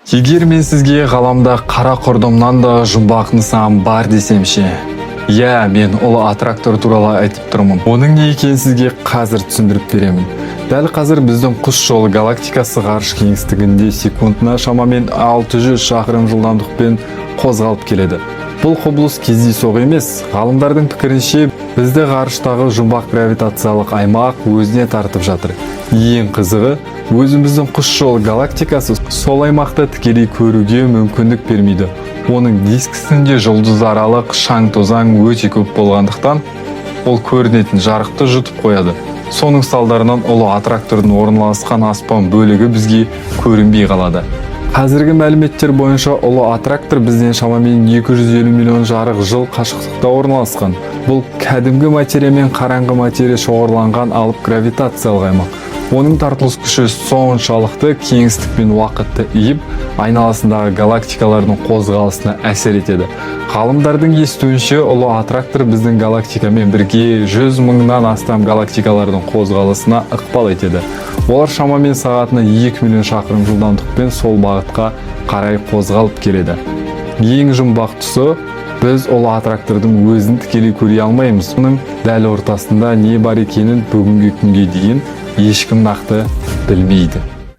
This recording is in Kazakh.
Егер мен сізге ғаламда қара құрдымнан да жұмбақ нысан бар десемші. Я, мен ұлы аттрактор туралы айтып тұрмын. Оның не екенін сізге қазір түсіндіріп беремін. Дәл қазір біздің құс жолы галактикасы ғарыш кеңістігінде секундына шамамен 600 шақырым жылдамдықпен қозғалып келеді. Бұл құбылыс кездейсоқ емес. Ғалымдардың пікірінше, бізді ғарыштағы жұмбақ гравитациялық аймақ өзіне тартып жатыр. Ең қызығы, өзіміздің құс жолы галактикасы сол аймақты тікелей көруге мүмкіндік бермейді. Оның дискісінде жұлдызаралық шаң-тозаң өте көп болғандықтан, ол көрінетін жарықты жұтып қояды. Соның салдарынан ұлы аттрактордың орналасқан аспан бөлігі бізге көрінбей қалады. Қазіргі мәліметтер бойынша ұлы аттрактор бізден шамамен 250 миллион жарық жыл қашықтықта орналасқан. Бұл кәдімгі материя мен қараңғы материя шоғырланған алып гравитациялық аймақ. Оның тартылыс күші соншалықты кеңістік пен уақытты иіп, айналасындағы галактикалардың қозғалысына әсер етеді. Ғалымдардың естуінше, ұлы аттрактор біздің галактикамен бірге 100 мыңнан астам галактикалардың қозғалысына ықпал етеді. Олар шамамен сағатына 2 миллион шақырым жылдамдықпен сол бағытқа қарай қозғалып келеді. Ең жұмбақ тұсы, біз ұлы аттрактордың өзін тікелей көре алмаймыз. Оның дәл ортасында не бар екенін бүгінгі күнге дейін ешкім нақты білмейді.